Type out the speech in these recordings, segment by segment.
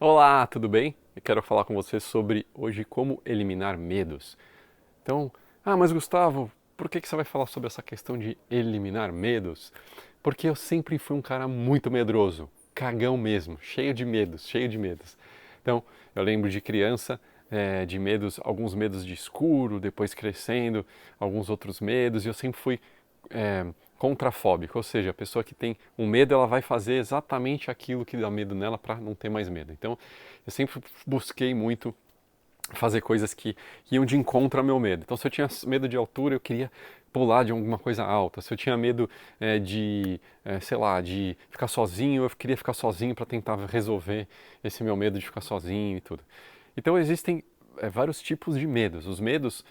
Olá, tudo bem? Eu quero falar com você sobre hoje como eliminar medos. Então, mas Gustavo, por que você vai falar sobre essa questão de eliminar medos? Porque eu sempre fui um cara muito medroso, cagão mesmo, cheio de medos, cheio de medos. Então, eu lembro de criança, de medos, alguns medos de escuro, depois crescendo, alguns outros medos, e eu sempre fui é, contrafóbico, ou seja, a pessoa que tem um medo, ela vai fazer exatamente aquilo que dá medo nela para não ter mais medo. Então, eu sempre busquei muito fazer coisas que iam de encontro ao meu medo. Então, se eu tinha medo de altura, eu queria pular de alguma coisa alta. Se eu tinha medo sei lá, de ficar sozinho, eu queria ficar sozinho para tentar resolver esse meu medo de ficar sozinho e tudo. Então, existem vários tipos de medos. Os medos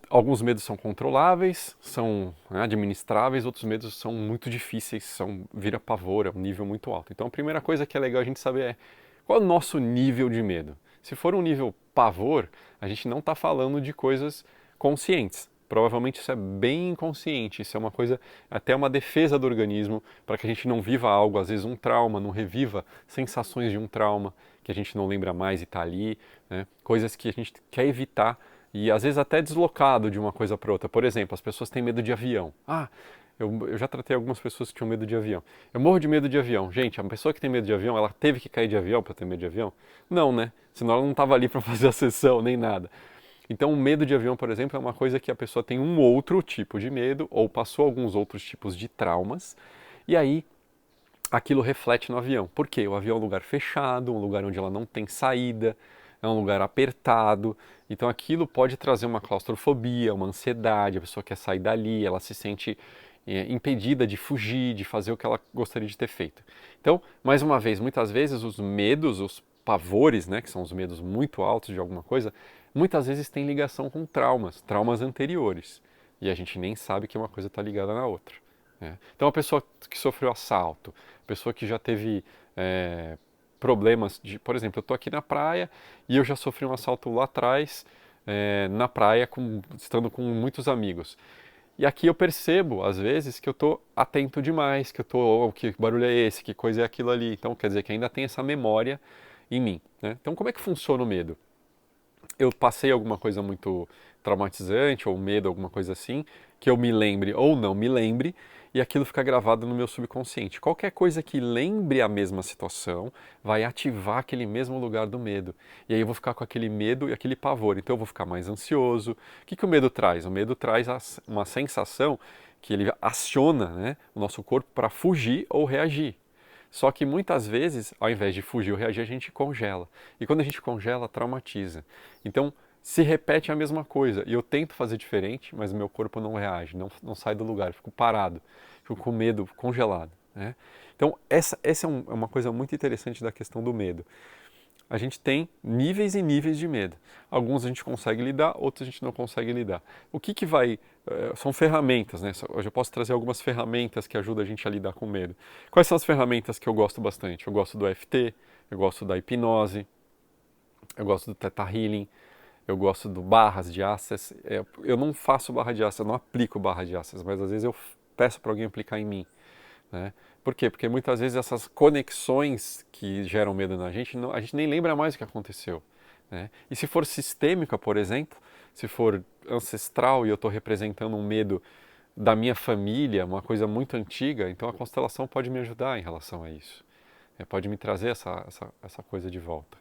alguns medos são controláveis, são administráveis, outros medos são muito difíceis, vira pavor, é um nível muito alto. Então a primeira coisa que é legal a gente saber é qual é o nosso nível de medo. Se for um nível pavor, a gente não está falando de coisas conscientes. Provavelmente isso é bem inconsciente, isso é uma coisa, até uma defesa do organismo, para que a gente não viva algo, às vezes um trauma, não reviva sensações de um trauma que a gente não lembra mais e está ali, né? Coisas que a gente quer evitar e às vezes até deslocado de uma coisa para outra. Por exemplo, as pessoas têm medo de avião. Eu já tratei algumas pessoas que tinham medo de avião. Eu morro de medo de avião. Gente, a pessoa que tem medo de avião, ela teve que cair de avião para ter medo de avião? Não, né? Senão ela não estava ali para fazer a sessão, nem nada. Então, o medo de avião, por exemplo, é uma coisa que a pessoa tem um outro tipo de medo, ou passou alguns outros tipos de traumas, e aí aquilo reflete no avião. Por quê? O avião é um lugar fechado, um lugar onde ela não tem saída, é um lugar apertado. Então aquilo pode trazer uma claustrofobia, uma ansiedade, a pessoa quer sair dali, ela se sente impedida de fugir, de fazer o que ela gostaria de ter feito. Então, mais uma vez, muitas vezes os medos, os pavores, né, que são os medos muito altos de alguma coisa, muitas vezes têm ligação com traumas, traumas anteriores. E a gente nem sabe que uma coisa está ligada na outra. Né? Então, a pessoa que sofreu assalto, pessoa que já teve problemas de, por exemplo, eu estou aqui na praia e eu já sofri um assalto lá atrás, na praia, estando com muitos amigos. E aqui eu percebo, às vezes, que eu estou atento demais, que eu estou, que barulho é esse, que coisa é aquilo ali. Então, quer dizer que ainda tem essa memória em mim. Né? Então, como é que funciona o medo? Eu passei alguma coisa muito traumatizante ou medo, alguma coisa assim, que eu me lembre ou não me lembre, e aquilo fica gravado no meu subconsciente. Qualquer coisa que lembre a mesma situação vai ativar aquele mesmo lugar do medo. E aí eu vou ficar com aquele medo e aquele pavor. Então eu vou ficar mais ansioso. O que o medo traz? O medo traz uma sensação que ele aciona, né, o nosso corpo para fugir ou reagir. Só que muitas vezes, ao invés de fugir ou reagir, a gente congela. E quando a gente congela, traumatiza. Então, se repete a mesma coisa. E eu tento fazer diferente, mas o meu corpo não reage, não sai do lugar, eu fico parado, fico com medo, congelado. Né? Então, essa é uma coisa muito interessante da questão do medo. A gente tem níveis e níveis de medo. Alguns a gente consegue lidar, outros a gente não consegue lidar. O que vai... são ferramentas, né? Hoje eu posso trazer algumas ferramentas que ajudam a gente a lidar com medo. Quais são as ferramentas que eu gosto bastante? Eu gosto do EFT, eu gosto da hipnose, eu gosto do Theta Healing, eu gosto do barras de access. Eu não faço barra de access, eu não aplico barra de access, mas às vezes eu peço para alguém aplicar em mim. Né? Por quê? Porque muitas vezes essas conexões que geram medo na gente, a gente nem lembra mais o que aconteceu. Né? E se for sistêmica, por exemplo, se for ancestral e eu estou representando um medo da minha família, uma coisa muito antiga, então a constelação pode me ajudar em relação a isso. Pode me trazer essa coisa de volta,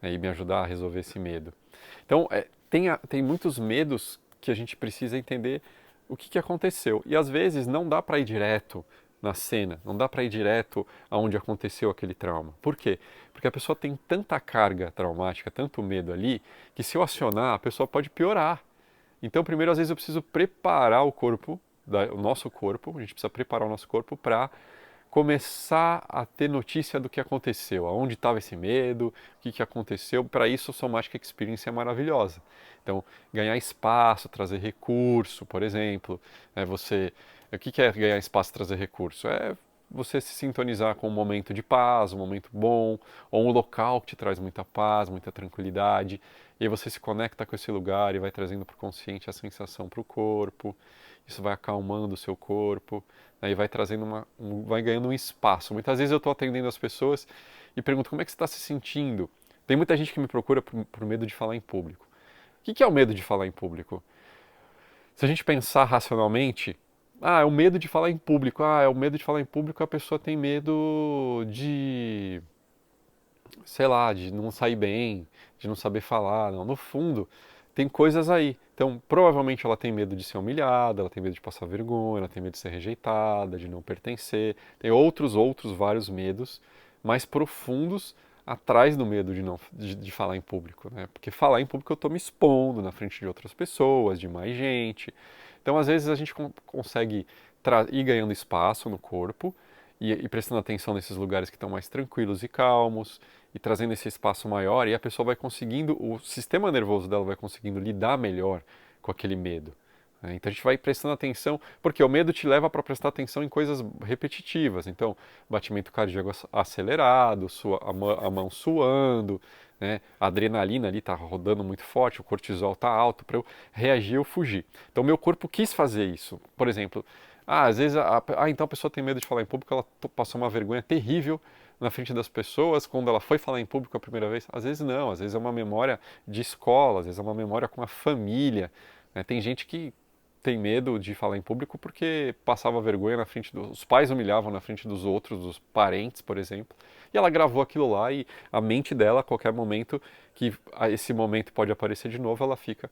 né? E me ajudar a resolver esse medo. Então, tem muitos medos que a gente precisa entender o que aconteceu. E às vezes não dá para ir direto na cena, não dá para ir direto aonde aconteceu aquele trauma. Por quê? Porque a pessoa tem tanta carga traumática, tanto medo ali, que se eu acionar, a pessoa pode piorar. Então, primeiro, às vezes eu preciso preparar o corpo, o nosso corpo, a gente precisa preparar o nosso corpo para começar a ter notícia do que aconteceu, aonde estava esse medo, o que aconteceu. Para isso, a Somatic Experience é maravilhosa. Então, ganhar espaço, trazer recurso, por exemplo. O que é ganhar espaço, trazer recurso? É você se sintonizar com um momento de paz, um momento bom, ou um local que te traz muita paz, muita tranquilidade. E aí você se conecta com esse lugar e vai trazendo para o consciente a sensação para o corpo. Isso vai acalmando o seu corpo. Aí vai trazendo vai ganhando um espaço. Muitas vezes eu estou atendendo as pessoas e pergunto como é que você está se sentindo. Tem muita gente que me procura por medo de falar em público. O que é o medo de falar em público? Se a gente pensar racionalmente, é o medo de falar em público. É o medo de falar em público, a pessoa tem medo de, sei lá, de não sair bem, de não saber falar. Não, no fundo, tem coisas aí. Então, provavelmente ela tem medo de ser humilhada, ela tem medo de passar vergonha, ela tem medo de ser rejeitada, de não pertencer. Tem outros vários medos mais profundos atrás do medo de não de falar em público, né? Porque falar em público eu estou me expondo na frente de outras pessoas, de mais gente. Então, às vezes a gente consegue ir ganhando espaço no corpo e prestando atenção nesses lugares que estão mais tranquilos e calmos e trazendo esse espaço maior, e a pessoa vai conseguindo, o sistema nervoso dela vai conseguindo lidar melhor com aquele medo. Né? Então a gente vai prestando atenção, porque o medo te leva para prestar atenção em coisas repetitivas. Então, batimento cardíaco acelerado, a mão suando, né? A adrenalina ali está rodando muito forte, o cortisol está alto para eu reagir ou fugir. Então, meu corpo quis fazer isso. Por exemplo, às vezes, então a pessoa tem medo de falar em público, ela passou uma vergonha terrível na frente das pessoas quando ela foi falar em público a primeira vez. Às vezes não, às vezes é uma memória de escola, às vezes é uma memória com a família. Né? Tem gente que tem medo de falar em público porque passava vergonha na frente dos pais, humilhavam na frente dos outros, dos parentes, por exemplo. E ela gravou aquilo lá e a mente dela, a qualquer momento que esse momento pode aparecer de novo, ela fica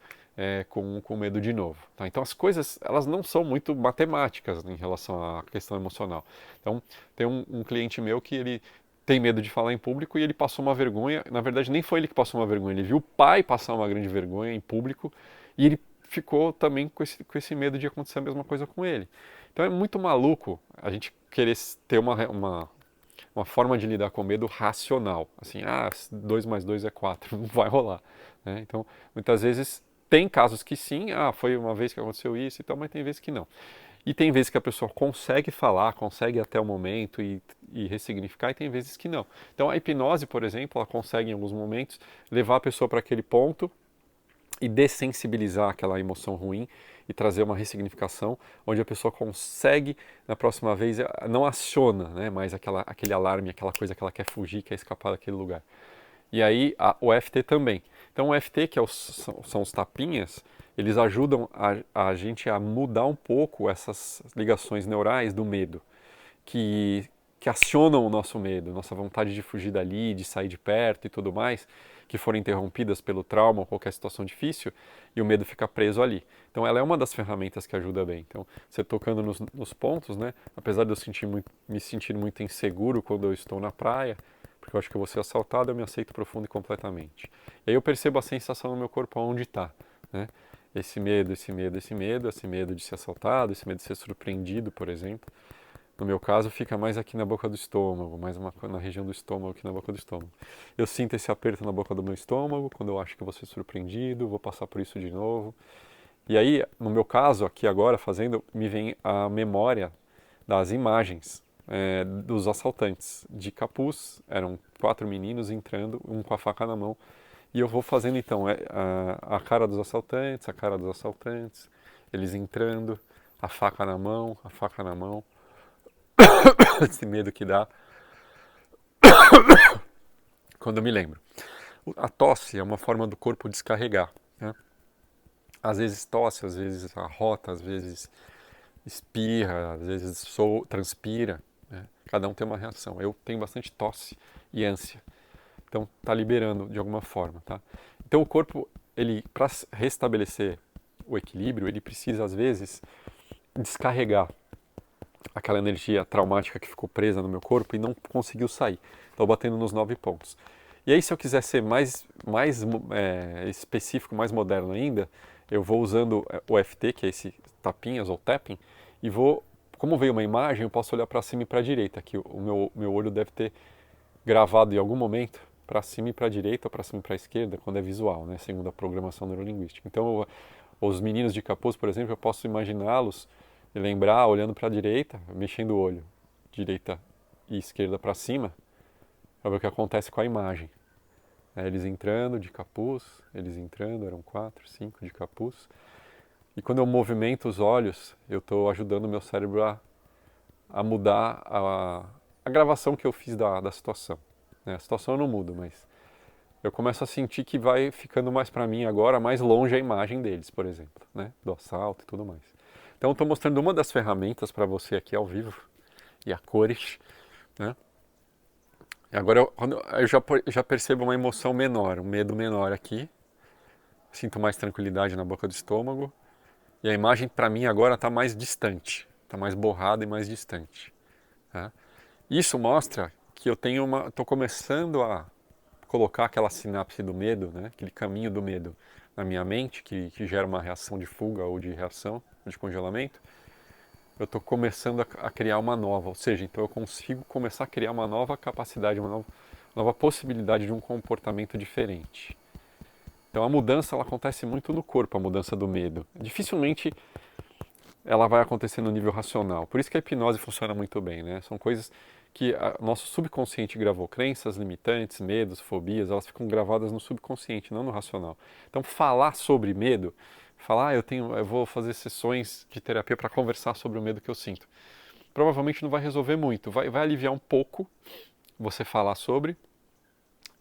com medo de novo. Tá? Então as coisas, elas não são muito matemáticas em relação à questão emocional. Então tem um cliente meu que ele tem medo de falar em público e ele passou uma vergonha. Na verdade, nem foi ele que passou uma vergonha, ele viu o pai passar uma grande vergonha em público e ele ficou também com esse medo de acontecer a mesma coisa com ele. Então é muito maluco a gente querer ter uma forma de lidar com o medo racional. Assim, 2 mais 2 é 4, não vai rolar. Né? Então, muitas vezes tem casos que sim, foi uma vez que aconteceu isso e tal, mas tem vezes que não. E tem vezes que a pessoa consegue falar, consegue até o momento e ressignificar, e tem vezes que não. Então a hipnose, por exemplo, ela consegue em alguns momentos levar a pessoa para aquele ponto e dessensibilizar aquela emoção ruim e trazer uma ressignificação, onde a pessoa consegue, na próxima vez, não aciona, né, mais aquele alarme, aquela coisa que ela quer fugir, quer escapar daquele lugar. E aí o EFT também. Então o EFT, que são os tapinhas, eles ajudam a gente a mudar um pouco essas ligações neurais do medo, que acionam o nosso medo, nossa vontade de fugir dali, de sair de perto e tudo mais, que foram interrompidas pelo trauma ou qualquer situação difícil, e o medo fica preso ali. Então ela é uma das ferramentas que ajuda bem. Então, você tocando nos pontos, né? Apesar de eu me sentir muito inseguro quando eu estou na praia, porque eu acho que eu vou ser assaltado, eu me aceito profundo e completamente. E aí eu percebo a sensação no meu corpo aonde está, né? Esse medo, esse medo, esse medo, esse medo de ser assaltado, esse medo de ser surpreendido, por exemplo. No meu caso, fica mais aqui na boca do estômago, mais na região do estômago, aqui na boca do estômago. Eu sinto esse aperto na boca do meu estômago, quando eu acho que vou ser surpreendido, vou passar por isso de novo. E aí, no meu caso, aqui agora, fazendo, me vem a memória das imagens dos assaltantes. De capuz, eram 4 meninos entrando, um com a faca na mão. E eu vou fazendo, então, a cara dos assaltantes, a cara dos assaltantes, eles entrando, a faca na mão, a faca na mão. Esse medo que dá quando eu me lembro. A tosse é uma forma do corpo descarregar. Né? Às vezes tosse, às vezes arrota, às vezes espirra, às vezes transpira. Né? Cada um tem uma reação. Eu tenho bastante tosse e ânsia. Então tá liberando de alguma forma. Tá? Então o corpo, ele para restabelecer o equilíbrio, ele precisa às vezes descarregar aquela energia traumática que ficou presa no meu corpo e não conseguiu sair. Estou batendo nos 9 pontos. E aí, se eu quiser ser mais específico, mais moderno ainda, eu vou usando o FT, que é esse tapinhas ou tapping, e vou, como veio uma imagem, eu posso olhar para cima e para a direita, que o meu olho deve ter gravado em algum momento para cima e para a direita ou para cima e para a esquerda, quando é visual, né, segundo a programação neurolinguística. Então, os meninos de capuz, por exemplo, eu posso imaginá-los e lembrar, olhando para a direita, mexendo o olho, direita e esquerda para cima, para ver o que acontece com a imagem. Eles entrando de capuz, eles entrando, eram 4, 5 de capuz. E quando eu movimento os olhos, eu estou ajudando o meu cérebro a mudar a gravação que eu fiz da situação. Né? A situação eu não mudo, mas eu começo a sentir que vai ficando mais para mim agora, mais longe a imagem deles, por exemplo, né? Do assalto e tudo mais. Então, estou mostrando uma das ferramentas para você aqui ao vivo, e a cores, né? E agora eu já percebo uma emoção menor, um medo menor aqui, sinto mais tranquilidade na boca do estômago, e a imagem para mim agora está mais distante, está mais borrada e mais distante. Tá? Isso mostra que eu estou começando a colocar aquela sinapse do medo, né? Aquele caminho do medo na minha mente, que gera uma reação de fuga ou de reação, de congelamento. Eu estou começando a criar uma nova, ou seja, então eu consigo começar a criar uma nova capacidade, uma nova possibilidade de um comportamento diferente. Então a mudança ela acontece muito no corpo, a mudança do medo. Dificilmente ela vai acontecer no nível racional. Por isso que a hipnose funciona muito bem, né? São coisas que nosso subconsciente gravou. Crenças limitantes, medos, fobias, elas ficam gravadas no subconsciente, não no racional. Então falar sobre medo, falar, eu vou fazer sessões de terapia para conversar sobre o medo que eu sinto. Provavelmente não vai resolver muito, vai aliviar um pouco você falar sobre,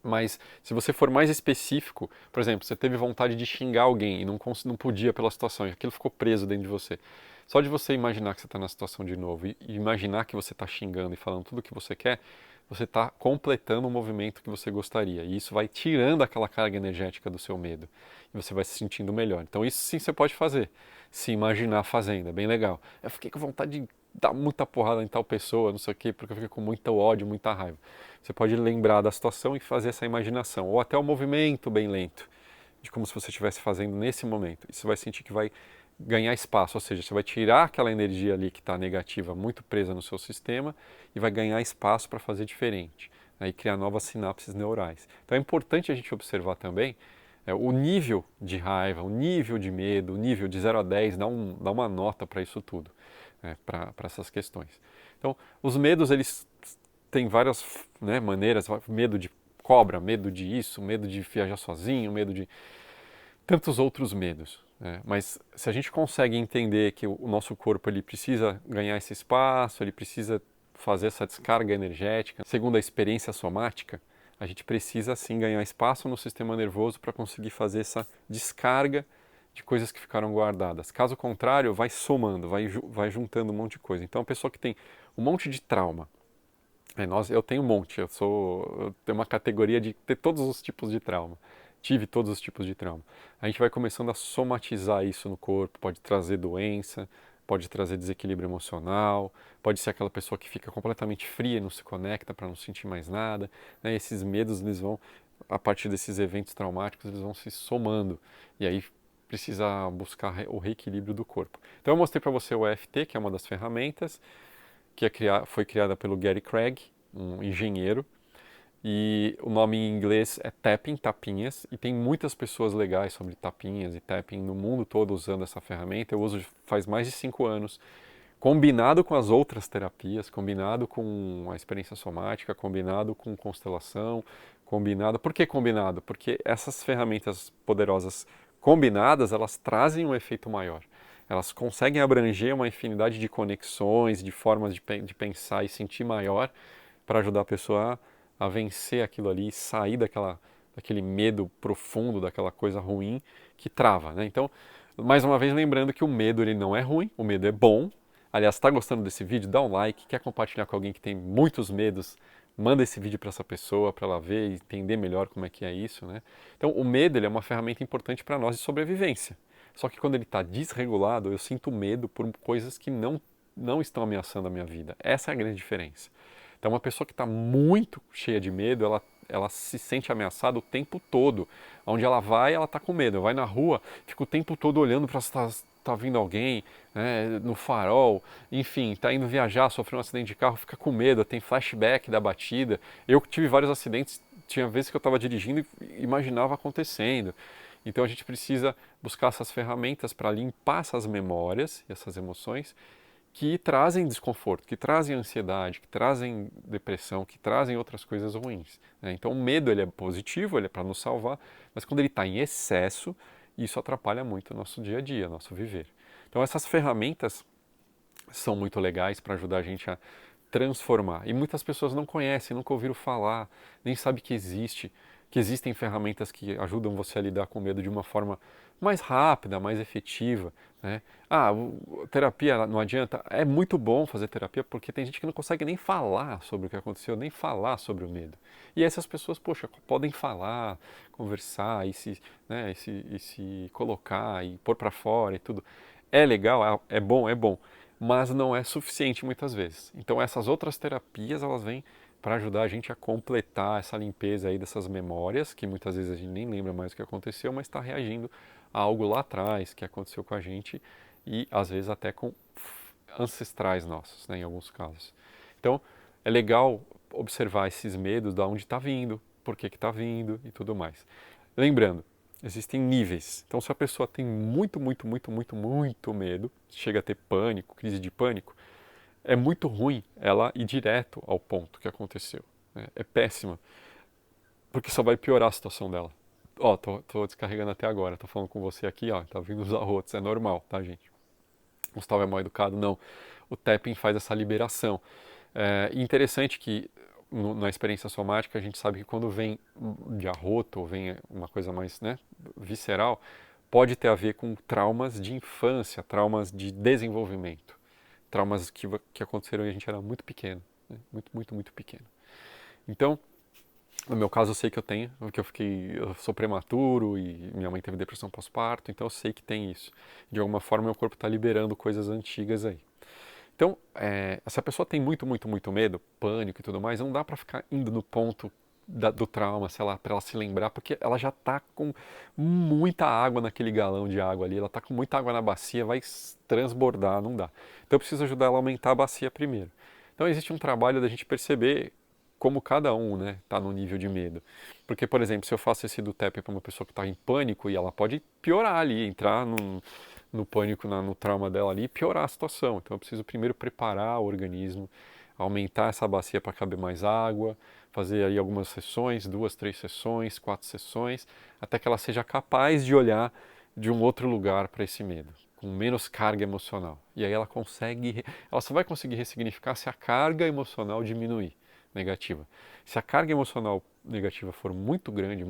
mas se você for mais específico, por exemplo, você teve vontade de xingar alguém e não podia pela situação, e aquilo ficou preso dentro de você. Só de você imaginar que você está na situação de novo e imaginar que você está xingando e falando tudo o que você quer, você está completando o movimento que você gostaria. E isso vai tirando aquela carga energética do seu medo. E você vai se sentindo melhor. Então isso sim você pode fazer. Se imaginar fazendo, é bem legal. Eu fiquei com vontade de dar muita porrada em tal pessoa, não sei o quê, porque eu fiquei com muito ódio, muita raiva. Você pode lembrar da situação e fazer essa imaginação. Ou até o movimento bem lento, de como se você estivesse fazendo nesse momento. E você vai sentir que vai ganhar espaço, ou seja, você vai tirar aquela energia ali que está negativa, muito presa no seu sistema, e vai ganhar espaço para fazer diferente, né, e criar novas sinapses neurais. Então é importante a gente observar também o nível de raiva, o nível de medo, o nível de 0 a 10, dá uma nota para isso tudo, né, para essas questões. Então, os medos, eles têm várias, né, maneiras, medo de cobra, medo de isso, medo de viajar sozinho, medo de tantos outros medos. Né? Mas se a gente consegue entender que o nosso corpo ele precisa ganhar esse espaço, ele precisa fazer essa descarga energética, segundo a experiência somática, a gente precisa sim ganhar espaço no sistema nervoso para conseguir fazer essa descarga de coisas que ficaram guardadas. Caso contrário, vai somando, vai juntando um monte de coisa. Então, a pessoa que tem um monte de trauma, eu tenho um monte, eu tenho uma categoria de ter todos os tipos de trauma. Tive todos os tipos de trauma. A gente vai começando a somatizar isso no corpo, pode trazer doença, pode trazer desequilíbrio emocional, pode ser aquela pessoa que fica completamente fria e não se conecta para não sentir mais nada. Né? Esses medos, eles vão, a partir desses eventos traumáticos, eles vão se somando. E aí precisa buscar o reequilíbrio do corpo. Então eu mostrei para você o EFT, que é uma das ferramentas, que foi criada pelo Gary Craig, um engenheiro, e o nome em inglês é tapping, tapinhas, e tem muitas pessoas legais sobre tapinhas e tapping no mundo todo usando essa ferramenta. Eu uso faz mais de 5 anos, combinado com as outras terapias, combinado com a experiência somática, combinado com constelação, combinado. Por que combinado? Porque essas ferramentas poderosas combinadas, elas trazem um efeito maior. Elas conseguem abranger uma infinidade de conexões, de formas de pensar e sentir maior para ajudar a pessoa a vencer aquilo ali, sair daquele medo profundo, daquela coisa ruim que trava, né? Então, mais uma vez lembrando que o medo ele não é ruim, o medo é bom. Aliás, está gostando desse vídeo? Dá um like, quer compartilhar com alguém que tem muitos medos, manda esse vídeo para essa pessoa, para ela ver e entender melhor como é que é isso, né? Então, o medo ele é uma ferramenta importante para nós de sobrevivência. Só que quando ele está desregulado, eu sinto medo por coisas que não estão ameaçando a minha vida. Essa é a grande diferença. Então, uma pessoa que está muito cheia de medo, ela se sente ameaçada o tempo todo. Onde ela vai, ela está com medo. Vai na rua, fica o tempo todo olhando para se está vindo alguém, né, no farol, enfim, está indo viajar, sofreu um acidente de carro, fica com medo, tem flashback da batida. Eu tive vários acidentes, tinha vezes que eu estava dirigindo e imaginava acontecendo. Então a gente precisa buscar essas ferramentas para limpar essas memórias e essas emoções que trazem desconforto, que trazem ansiedade, que trazem depressão, que trazem outras coisas ruins. Né? Então o medo ele é positivo, ele é para nos salvar, mas quando ele está em excesso, isso atrapalha muito o nosso dia a dia, nosso viver. Então essas ferramentas, são muito legais para ajudar a gente a transformar. E muitas pessoas não conhecem, nunca ouviram falar, nem sabem que existem ferramentas que ajudam você a lidar com o medo de uma forma mais rápida, mais efetiva, né? Ah, terapia não adianta. É muito bom fazer terapia porque tem gente que não consegue nem falar sobre o que aconteceu, nem falar sobre o medo. E essas pessoas, poxa, podem falar, conversar e se colocar e pôr para fora e tudo. É legal, é bom, mas não é suficiente muitas vezes. Então essas outras terapias, elas vêm para ajudar a gente a completar essa limpeza aí dessas memórias, que muitas vezes a gente nem lembra mais o que aconteceu, mas está reagindo a algo lá atrás que aconteceu com a gente e às vezes até com ancestrais nossos, né, em alguns casos. Então é legal observar esses medos, de onde está vindo, por que está vindo e tudo mais. Lembrando, existem níveis. Então, se a pessoa tem muito medo, chega a ter pânico, crise de pânico, é muito ruim ela ir direto ao ponto que aconteceu. Né? É péssima, porque só vai piorar a situação dela. Ó, tô descarregando até agora, tô falando com você aqui, ó, tá vindo os arrotos, é normal, tá, gente? Gustavo é mal educado, não. O tapping faz essa liberação. É interessante que na experiência somática a gente sabe que quando vem de arroto ou vem uma coisa mais, né, visceral, pode ter a ver com traumas de infância, traumas de desenvolvimento, traumas que aconteceram e a gente era muito pequeno, né, muito pequeno. Então, no meu caso eu sei que eu tenho, porque eu sou prematuro e minha mãe teve depressão pós-parto, então eu sei que tem isso. De alguma forma meu corpo está liberando coisas antigas aí. Então, se a pessoa tem muito medo, pânico e tudo mais, não dá para ficar indo no ponto do trauma, sei lá, para ela se lembrar, porque ela já está com muita água naquele galão de água ali, ela está com muita água na bacia, vai transbordar, não dá. Então eu preciso ajudar ela a aumentar a bacia primeiro. Então existe um trabalho da gente perceber como cada um, né, está no nível de medo. Porque, por exemplo, se eu faço esse do TEP para uma pessoa que está em pânico e ela pode piorar ali, entrar no pânico, no trauma dela ali e piorar a situação. Então eu preciso primeiro preparar o organismo, aumentar essa bacia para caber mais água, fazer aí algumas sessões, 2, 3 sessões, 4 sessões, até que ela seja capaz de olhar de um outro lugar para esse medo, com menos carga emocional. E aí ela só vai conseguir ressignificar se a carga emocional diminuir, negativa. Se a carga emocional negativa for muito grande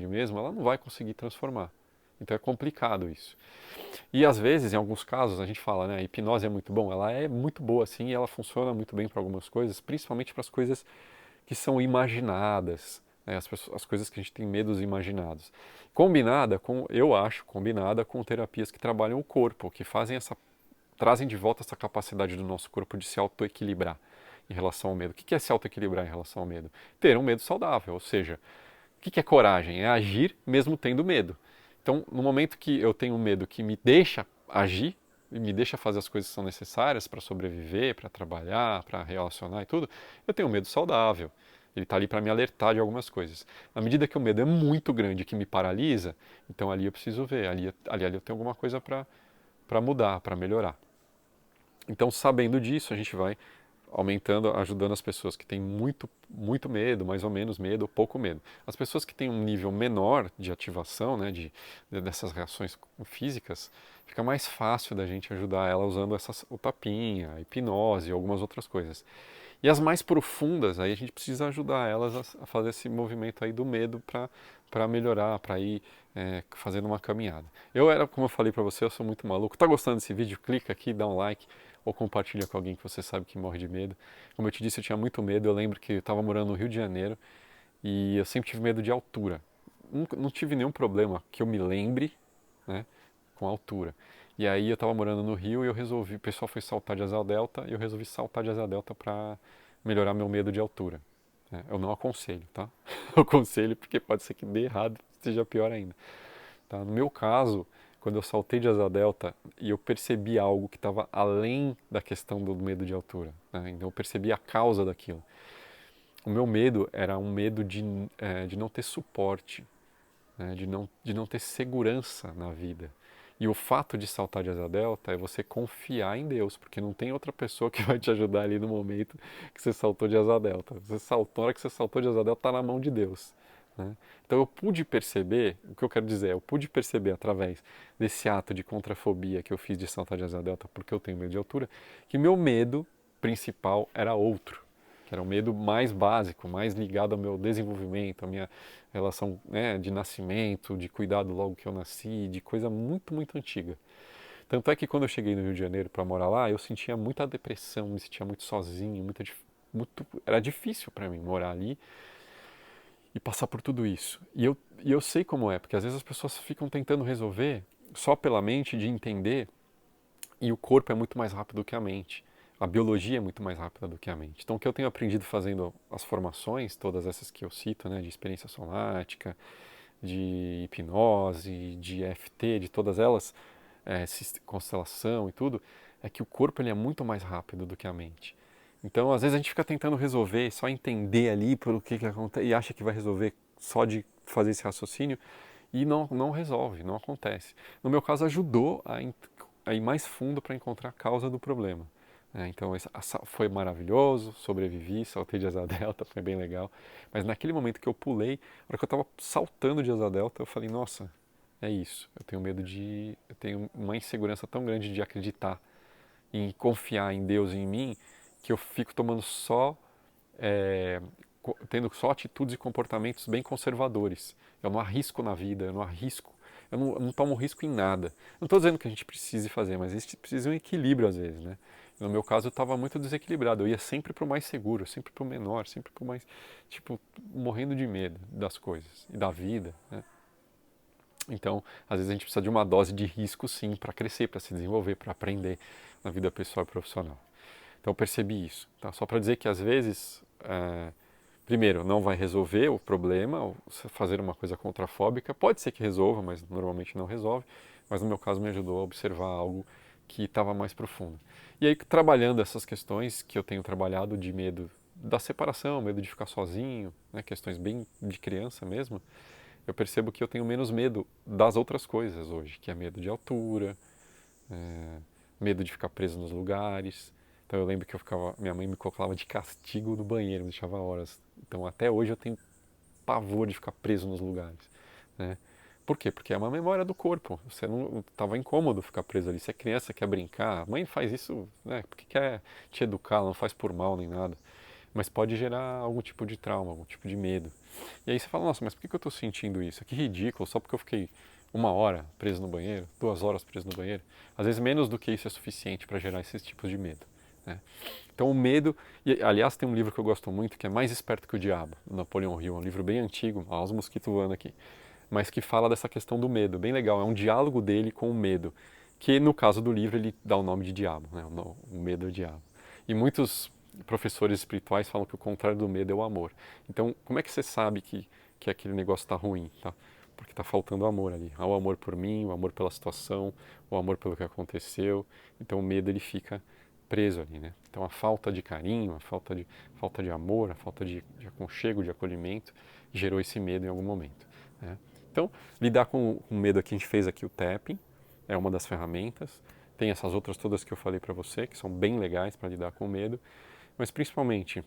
mesmo, ela não vai conseguir transformar. Então é complicado isso. E às vezes, em alguns casos, a gente fala, né, a hipnose é muito bom, ela é muito boa sim, e ela funciona muito bem para algumas coisas, principalmente para as coisas que são imaginadas, né, as coisas que a gente tem medos imaginados. Combinada com, eu acho, combinada com terapias que trabalham o corpo, que trazem de volta essa capacidade do nosso corpo de se autoequilibrar em relação ao medo. O que é se autoequilibrar em relação ao medo? Ter um medo saudável, ou seja, o que é coragem? É agir mesmo tendo medo. Então, no momento que eu tenho um medo que me deixa agir, e me deixa fazer as coisas que são necessárias para sobreviver, para trabalhar, para relacionar e tudo, eu tenho um medo saudável. Ele está ali para me alertar de algumas coisas. Na medida que o medo é muito grande, que me paralisa, então ali eu preciso ver, ali eu tenho alguma coisa para mudar, para melhorar. Então, sabendo disso, a gente vai aumentando, ajudando as pessoas que têm muito medo, mais ou menos medo, ou pouco medo. As pessoas que têm um nível menor de ativação, né, dessas reações físicas, fica mais fácil da gente ajudar ela usando o tapinha, a hipnose e algumas outras coisas. E as mais profundas, aí a gente precisa ajudar elas a fazer esse movimento aí do medo para melhorar, para ir fazendo uma caminhada. Como eu falei para você, eu sou muito maluco. Tá gostando desse vídeo? Clica aqui, dá um like ou compartilha com alguém que você sabe que morre de medo. Como eu te disse, eu tinha muito medo. Eu lembro que eu estava morando no Rio de Janeiro e eu sempre tive medo de altura. Não tive nenhum problema que eu me lembre, né, com altura. E aí eu estava morando no Rio e o pessoal foi saltar de asa delta e eu resolvi saltar de asa delta para melhorar meu medo de altura. Eu não aconselho, tá? Eu aconselho porque pode ser que dê errado, seja pior ainda. Tá? No meu caso, quando eu saltei de asa delta e eu percebi algo que estava além da questão do medo de altura, né? Então eu percebi a causa daquilo. O meu medo era um medo de não ter suporte, né? De não ter segurança na vida. E o fato de saltar de asa delta é você confiar em Deus, porque não tem outra pessoa que vai te ajudar ali no momento que você saltou de asa delta. Na hora que você saltou de asa delta, está na mão de Deus. né? Então eu pude perceber, o que eu quero dizer, eu pude perceber através desse ato de contrafobia que eu fiz de saltar de asa delta, porque eu tenho medo de altura, que meu medo principal era outro, que era um medo mais básico, mais ligado ao meu desenvolvimento, à minha relação, né, de nascimento, de cuidado logo que eu nasci, de coisa muito, muito antiga. Tanto é que quando eu cheguei no Rio de Janeiro para morar lá, eu sentia muita depressão, me sentia muito sozinho, era difícil para mim morar ali e passar por tudo isso. E eu sei como é, porque às vezes as pessoas ficam tentando resolver só pela mente, de entender, e o corpo é muito mais rápido que a mente. A biologia é muito mais rápida do que a mente. Então, o que eu tenho aprendido fazendo as formações, todas essas que eu cito, né, de experiência somática, de hipnose, de EFT, de todas elas, constelação e tudo, é que o corpo ele é muito mais rápido do que a mente. Então, às vezes a gente fica tentando resolver, só entender ali pelo que acontece e acha que vai resolver só de fazer esse raciocínio e não resolve, não acontece. No meu caso, ajudou a ir mais fundo para encontrar a causa do problema. Então, foi maravilhoso, sobrevivi, saltei de asa delta, foi bem legal. Mas naquele momento que eu pulei, na hora que eu estava saltando de asa delta, eu falei, nossa, é isso. Eu tenho uma insegurança tão grande de acreditar e confiar em Deus e em mim, que eu fico tomando é, tendo só atitudes e comportamentos bem conservadores. Eu não arrisco na vida, eu não tomo risco em nada. Não estou dizendo que a gente precise fazer, mas existe precisa um equilíbrio às vezes, né? No meu caso eu estava muito desequilibrado, eu ia sempre para o mais seguro, sempre para o menor, sempre para o mais, tipo, morrendo de medo das coisas e da vida, né? Então, às vezes a gente precisa de uma dose de risco sim para crescer, para se desenvolver, para aprender na vida pessoal e profissional. Então eu percebi isso, tá? Só para dizer que às vezes, primeiro, não vai resolver o problema, fazer uma coisa contrafóbica, pode ser que resolva, mas normalmente não resolve, mas no meu caso me ajudou a observar algo que estava mais profundo. E aí, trabalhando essas questões que eu tenho trabalhado de medo da separação, medo de ficar sozinho, né, questões bem de criança mesmo, eu percebo que eu tenho menos medo das outras coisas hoje, que é medo de altura, é, medo de ficar preso nos lugares. Então eu lembro que minha mãe me colocava de castigo no banheiro, me deixava horas. Então até hoje eu tenho pavor de ficar preso nos lugares, né? Por quê? Porque é uma memória do corpo. Você não estava incômodo ficar preso ali. Se é criança, quer brincar, a mãe faz isso, né? Porque quer te educar, ela não faz por mal nem nada. Mas pode gerar algum tipo de trauma, algum tipo de medo. E aí você fala, nossa, mas por que eu estou sentindo isso? Que ridículo, só porque eu fiquei 1 hora preso no banheiro, 2 horas preso no banheiro. Às vezes menos do que isso é suficiente para gerar esses tipos de medo, né? Então o medo, e aliás tem um livro que eu gosto muito que é Mais Esperto que o Diabo, do Napoleão Hill, um livro bem antigo, olha os mosquitos voando aqui, mas que fala dessa questão do medo, bem legal, é um diálogo dele com o medo, que no caso do livro ele dá o nome de diabo, né? O medo é o diabo. E muitos professores espirituais falam que o contrário do medo é o amor. Então, como é que você sabe que aquele negócio está ruim, tá? Porque está faltando amor ali. Há o amor por mim, o amor pela situação, o amor pelo que aconteceu. Então, o medo ele fica preso ali, né? Então, a falta de carinho, falta de amor, a falta de aconchego, de acolhimento, gerou esse medo em algum momento, né? Então, lidar com o medo aqui, a gente fez aqui o tapping, é uma das ferramentas. Tem essas outras todas que eu falei para você, que são bem legais para lidar com o medo. Mas principalmente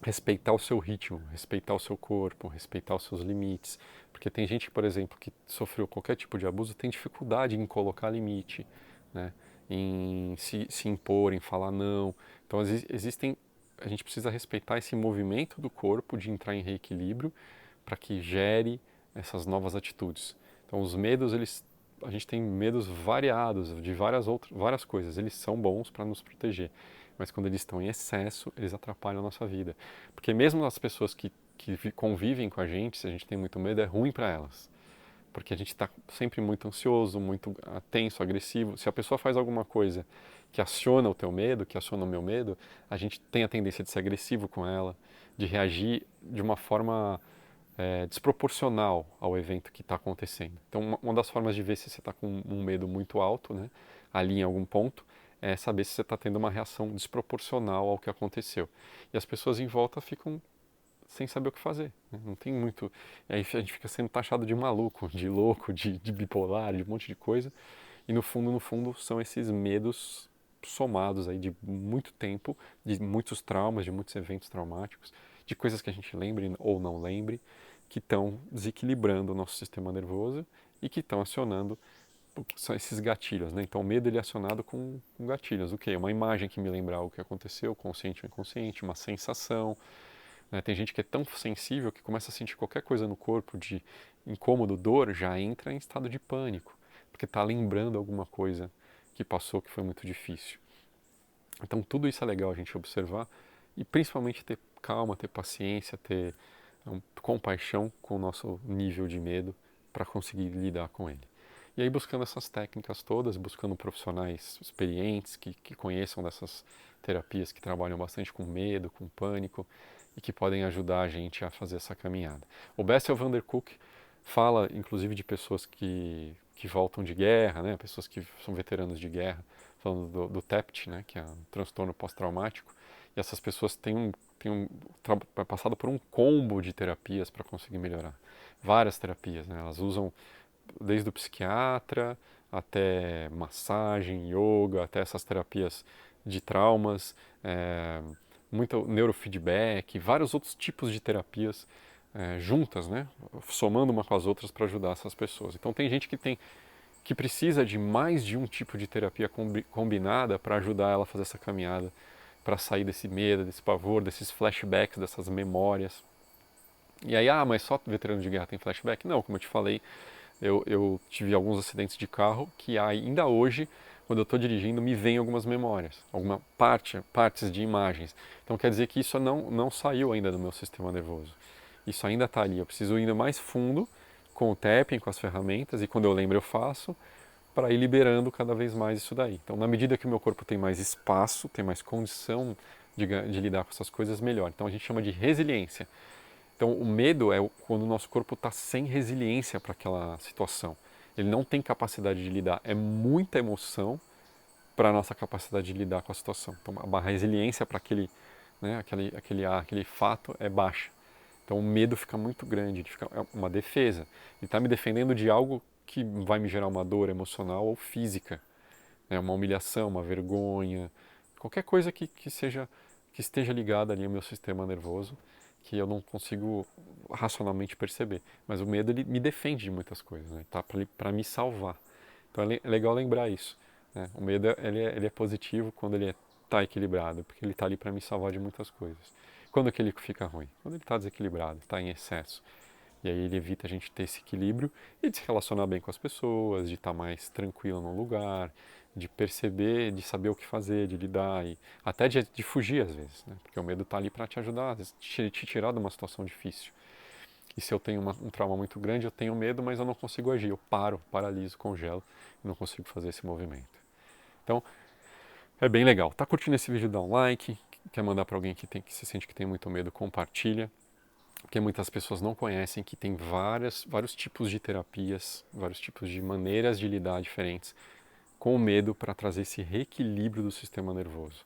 respeitar o seu ritmo, respeitar o seu corpo, respeitar os seus limites. Porque tem gente, por exemplo, que sofreu qualquer tipo de abuso, tem dificuldade em colocar limite, né? Em se impor, em falar não. Então a gente precisa respeitar esse movimento do corpo de entrar em reequilíbrio para que gere essas novas atitudes. Então os medos, a gente tem medos variados de várias coisas. Eles são bons para nos proteger, mas quando eles estão em excesso, eles atrapalham a nossa vida. Porque mesmo as pessoas que convivem com a gente, se a gente tem muito medo, é ruim para elas. Porque a gente está sempre muito ansioso, muito tenso, agressivo. Se a pessoa faz alguma coisa que aciona o teu medo, que aciona o meu medo, a gente tem a tendência de ser agressivo com ela, de reagir de uma forma desproporcional ao evento que está acontecendo. Então, uma das formas de ver se você está com um medo muito alto, né, ali em algum ponto, é saber se você está tendo uma reação desproporcional ao que aconteceu. E as pessoas em volta ficam sem saber o que fazer, né? Não tem muito. E aí a gente fica sendo taxado de maluco, de louco, de bipolar, de um monte de coisa. E no fundo, são esses medos somados aí de muito tempo, de muitos traumas, de muitos eventos traumáticos, de coisas que a gente lembre ou não lembre, que estão desequilibrando o nosso sistema nervoso e que estão acionando são esses gatilhos, né? Então, o medo ele é acionado com gatilhos. O quê? Uma imagem que me lembra algo que aconteceu, consciente ou inconsciente, uma sensação. Né? Tem gente que é tão sensível que começa a sentir qualquer coisa no corpo de incômodo, dor, já entra em estado de pânico, porque está lembrando alguma coisa que passou que foi muito difícil. Então, tudo isso é legal a gente observar e principalmente ter calma, ter paciência, ter compaixão com o nosso nível de medo para conseguir lidar com ele. E aí buscando essas técnicas todas, buscando profissionais experientes que conheçam dessas terapias, que trabalham bastante com medo, com pânico e que podem ajudar a gente a fazer essa caminhada. O Bessel van der Kolk fala inclusive de pessoas que voltam de guerra, né? Pessoas que são veteranos de guerra, falando do TEPT, né? Que é um transtorno pós-traumático, e essas pessoas têm passado por um combo de terapias para conseguir melhorar. Várias terapias, né? Elas usam desde o psiquiatra até massagem, yoga, até essas terapias de traumas, muito neurofeedback, vários outros tipos de terapias juntas, né, somando uma com as outras para ajudar essas pessoas. Então tem gente que precisa de mais de um tipo de terapia combinada para ajudar ela a fazer essa caminhada, para sair desse medo, desse pavor, desses flashbacks, dessas memórias. E aí, mas só veterano de guerra tem flashback? Não, como eu te falei, eu tive alguns acidentes de carro que ainda hoje, quando eu estou dirigindo, me vem algumas memórias, partes de imagens. Então quer dizer que isso não saiu ainda do meu sistema nervoso. Isso ainda está ali. Eu preciso ir mais fundo com o tapping, com as ferramentas, e quando eu lembro eu faço, para ir liberando cada vez mais isso daí. Então, na medida que o meu corpo tem mais espaço, tem mais condição de lidar com essas coisas, melhor. Então a gente chama de resiliência. Então, o medo é quando o nosso corpo está sem resiliência para aquela situação. Ele não tem capacidade de lidar. É muita emoção para a nossa capacidade de lidar com a situação. Então, a resiliência para aquele fato é baixa. Então, o medo fica muito grande, é uma defesa. Ele está me defendendo de algo que vai me gerar uma dor emocional ou física, né? Uma humilhação, uma vergonha, qualquer coisa que esteja ligada ali ao meu sistema nervoso, que eu não consigo racionalmente perceber. Mas o medo ele me defende de muitas coisas, né? Tá para me salvar. Então é legal lembrar isso, né? O medo ele é positivo quando ele está equilibrado, porque ele está ali para me salvar de muitas coisas. Quando que ele fica ruim? Quando ele está desequilibrado, está em excesso. E aí ele evita a gente ter esse equilíbrio e de se relacionar bem com as pessoas, de estar mais tranquilo no lugar, de perceber, de saber o que fazer, de lidar e até de fugir às vezes, né? Porque o medo está ali para te ajudar, às vezes, te tirar de uma situação difícil. E se eu tenho um trauma muito grande, eu tenho medo, mas eu não consigo agir, eu paraliso, congelo e não consigo fazer esse movimento. Então, é bem legal. Tá curtindo esse vídeo? Dá um like. Quer mandar para alguém que se sente que tem muito medo, compartilha. Porque muitas pessoas não conhecem que tem vários tipos de terapias, vários tipos de maneiras de lidar diferentes com o medo para trazer esse reequilíbrio do sistema nervoso,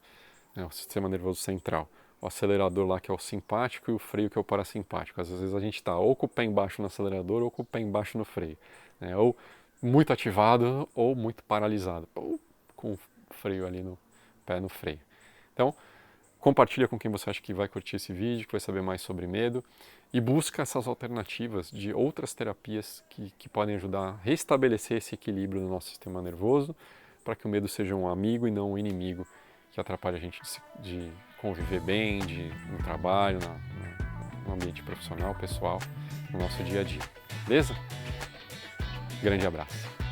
né? O sistema nervoso central. O acelerador lá que é o simpático e o freio que é o parasimpático. Às vezes a gente está ou com o pé embaixo no acelerador ou com o pé embaixo no freio, né? Ou muito ativado ou muito paralisado, ou com o freio ali no pé no freio. Então, compartilha com quem você acha que vai curtir esse vídeo, que vai saber mais sobre medo e busca essas alternativas de outras terapias que podem ajudar a restabelecer esse equilíbrio no nosso sistema nervoso para que o medo seja um amigo e não um inimigo que atrapalha a gente de conviver bem, no trabalho, no ambiente profissional, pessoal, no nosso dia a dia. Beleza? Grande abraço.